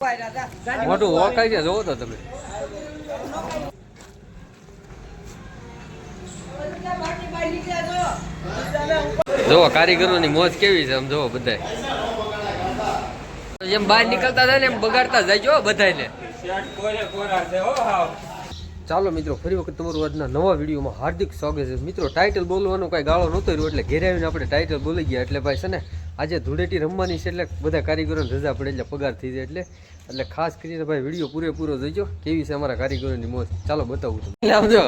મોટું ઓળખાય છે, જોવો તો તમે. જોવો કારીગરોની મોજ કેવી છે, આમ જોવો બધા એમ બહાર નીકળતા થાય ને એમ બગાડતા જાય બધાને. ચાલો મિત્રો, ફરી વખત તમારું આજના નવા વિડીયોમાં હાર્દિક સ્વાગત છે. મિત્રો ટાઇટલ બોલવાનો કાંઈ ગાળો નહોતો રહ્યો એટલે ઘેરે આવીને આપણે ટાઇટલ બોલી ગયા. એટલે ભાઈ છે ને આજે ધૂળેટી રમવાની છે એટલે બધા કારીગરોને રજા પડે એટલે પગાર થઈ જાય એટલે ખાસ કરીને ભાઈ વિડીયો પૂરેપૂરો જોઈજો કેવી છે અમારા કારીગરોની મોજ. ચાલો બતાવું તમને. આમ જો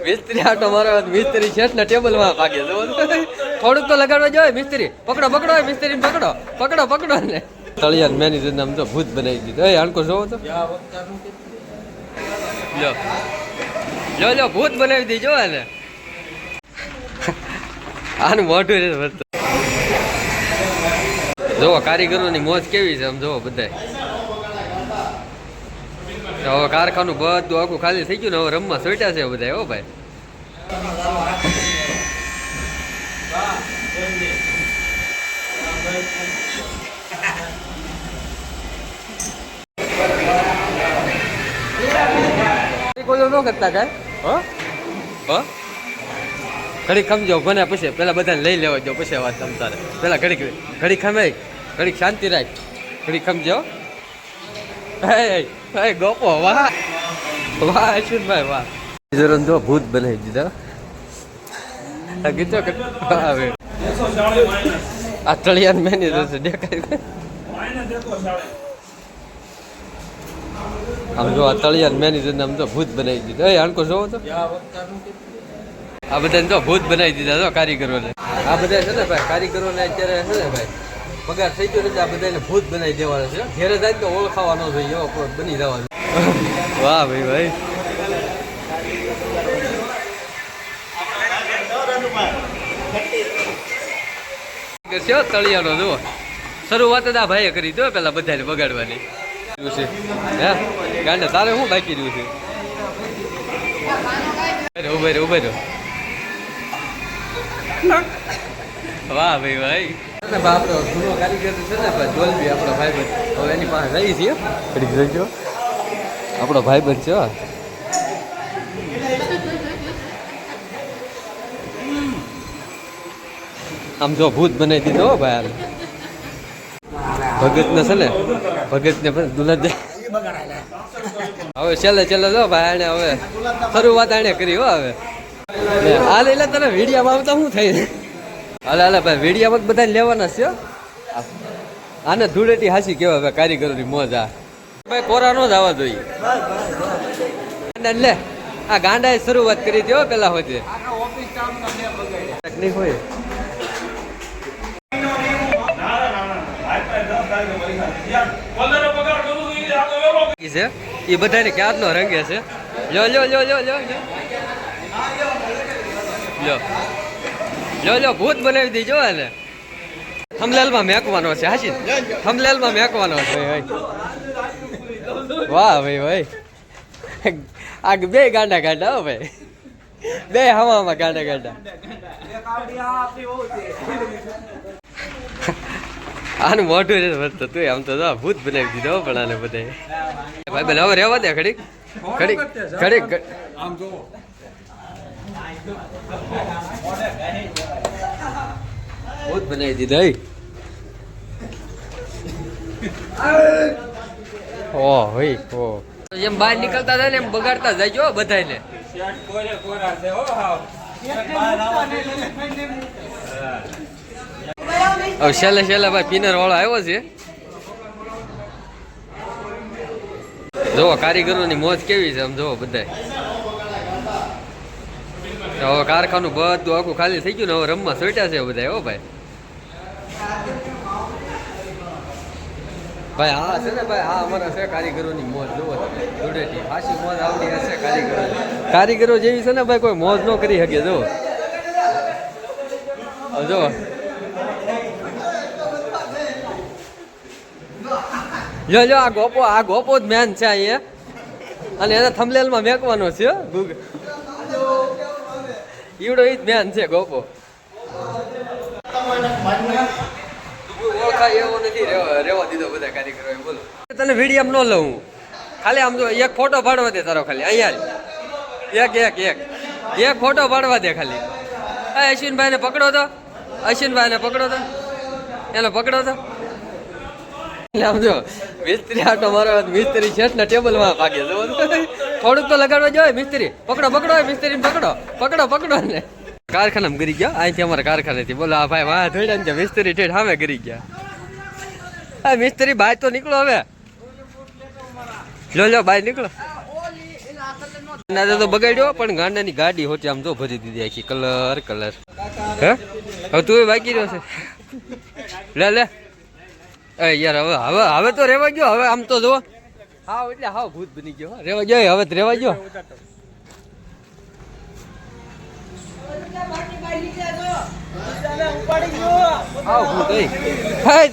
મિસ્ત્રી આટો મારો મિસ્ત્રી શેઠના ટેબલમાં ભાગે થોડુંક તો લગાડવા જોઈએ. મિસ્ત્રી પકડો પકડો મિસ્ત્રી પકડો ને તળિયાર મેનેજર નામ તો ભૂત બનાવી દીધું. એ આણકો જોવો તો લો ભૂત બનાવી દીજો ને આનું મોઢું જોવો કારીગરોની મોજ કેવી છે, આમ જોવો બધા. હવે કારખાનું બધું આખું ખાલી થઈ ગયું ને હવે રમવા સોટ્યા છે બધા. હો ભાઈ કોઈ ન કરતા કાંઈ ઘડીક ખમજો ભને પછી પેલા બધાને લઈ લેવા જો પછી વાત તમતારે પેલા ઘડીક ખમાય ઘડીક શાંતિ રાખ ઘડીક ખમજો. ગોપો વાહ અશ્વિનભાઈ વાહ જરન જો ભૂત બનાવી દીધા કીધો આ તળિયાન મેનેજર છે દેખાય. આમ જો આ તળિયાન મેનેજર નામ તો ભૂત બનાવી દીધા. એ આણકો જોવો તો આ બધાને તો ભૂત બનાવી દીધા તો કારીગરોને. આ બધા છે ને ભાઈ કારીગરોને અત્યારે છે ને ભાઈ પગાર થઈ ગયો એટલે આ બધાને ભૂત બનાવી દેવાના છે. ઘેરે જાય તો ઓળખાવા ન જોઈએ એવો બની જવાનું. વાહ ભાઈ તળિયાનો જુઓ શરૂઆત જ આ ભાઈએ કરી દો પેલા બધાને બગાડવાની છે. હે ગાંડે તારે શું બાકી રહ્યું છે? ઉભે રહ્યો વાહ ભાઈ આપણો જૂનો કારીગર છે ને ડોલબી આપણો ભાઈબંધ. હવે એની પાસે રહી છીએ ઘડીક જોઈજો આપણો ભાઈબંધ છે. આમ જો ભૂત બનાવી દીધો હો ભાઈ. ભગતને છે ને ભગતને પણ દુલ્હન હવે છેલ્લે જો ભાઈ એને હવે શરૂઆત એને કરી હો. હવે હાલ એટલે તને વિડીયામાં આવતા શું થઈ હાલે ભાઈ વિડીયામાં બધા લેવાના છે. આને ધૂળેટી હાસી કેવાય ભાઈ કારીગરોની મોજ. આ ભાઈ કોરા નો જ આવવા જોઈએ લે. આ ગાંડાએ શરૂઆત કરી દો પેલા હોતી તકલીફ હોય છે એ બધાને ક્યારનો રંગે છે. લો ભૂત બનાવી દીજો ને થંબનેલમાં મેકવાનો છે. હાશી થંબનેલમાં મેકવાનો છે. વાહ ભાઈ આ બે ગાંડા હો ભાઈ બે હવામાં ગાંડા આનું મોઢું વધતું તું આમ તો ભૂત બનાવી દીધો પણ આને બધા ભાઈ બને હવે રહેવા દે ઘડીક ભૂત બનાવી દીધો. એમ બહાર નીકળતા થાય ને એમ બગાડતા જાય બધાને. હવે છેલ્લે ભાઈ પીનર વાળો આવ્યો છે. જોવો કારીગરોની મોજ કેવી છે, આમ જોવો બધા. હવે કારખાનું બધું આખું ખાલી થઈ ગયું ને હવે રમવા સોટ્યા છે બધા. હો ભાઈ હા છે ને ભાઈ આ અમારા છે કારીગરોની મોજ. જોવો તમે ધૂળેટી હાસી મોજ આવડી હશે કારીગરો જેવી છે ને ભાઈ કોઈ મોજ ન કરી શકે. જો આ ગોપો જ મેન છે અહીંયા અને એને થંબનેલમાં મેકવાનો છે. ઈવડો ઈ જ મેન છે ગોપો. ઓળખાય એવો નથી રેવા દીધો બધા કારીગરો. બોલો તને વિડીયો ન લઉં ખાલી આમ જો એક ફોટો પાડવા દે તારો ખાલી અહીંયા એક ફોટો પાડવા દે ખાલી. અશ્વિનભાઈને પકડો તો એને પકડો તો આમ જો મિસ્ત્રી આટો મારો મિસ્ત્રી શેઠ ના ટેબલ માં ભાગે થોડુંક તો લગાડવા જોઈએ મિસ્ત્રી. પકડો મિસ્ત્રી પકડો ને કારખાનામાં ગરી ગયા અહીંથી અમારા કારખાનેથી. બોલો આ ભાઈ વાહ ધોડ્યા ને મિસ્ત્રી ઠેઠ સામે ગરી ગયા. હા મિસ્ત્રી બહાર તો નીકળો હવે. લો બહાર નીકળો. તો બગાડ્યો પણ ગાંડાની ગાડી હોતી આમ તો ભરી દીધી આખી કલર. હે હવે તું બાકી રહ્યો છે. લે યાર હવે તો રેવા ગયો. હવે આમ તો જો હાવ એટલે હાવ ભૂત બની ગયો. રેવા ગયો હવે તો રેવા ગયો.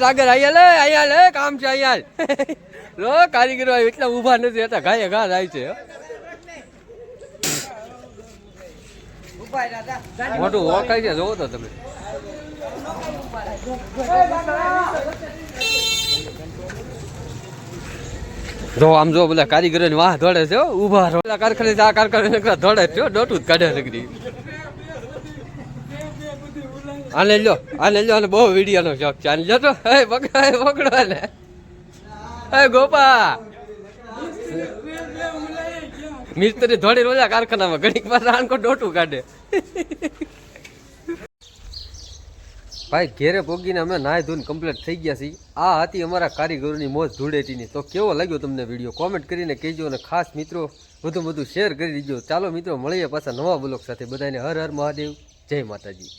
સાગર અહીંયા લે કામ છે અહીંયા લો કારીગરો એટલા ઉભા નથી હતા ઘાય ઘા જાય છે. મોટું વોકાય છે જોવો તો તમે. જો આમ જો બધા કારીગરો ની વાહ દોડે છે ઉભા પેલા કારખાને આ કારખાને દોડે છે દોટું જ કાઢે નગરી. આને લો અને બહુ વિડીયો નો શોખ છે. આને લો તો પકડો ને ગોપા મિસ્ત્રી ધોડી રોજા કારખાનામાં ઘડીક વાર આણકો ડોટું કાઢે. ભાઈ ઘેરે પોગીને અમે નાય ધોઈને કમ્પ્લીટ થઈ ગયા છીએ. આ હતી અમારા કારીગરોની મોજ ધૂળેટીની. તો કેવો લાગ્યો તમને વિડીયો કોમેન્ટ કરીને કહેજો અને ખાસ મિત્રો વધુ શેર કરી દીજો. ચાલો મિત્રો મળીએ પાછા નવા બ્લોગ સાથે. બધાને હર હર મહાદેવ, જય માતાજી.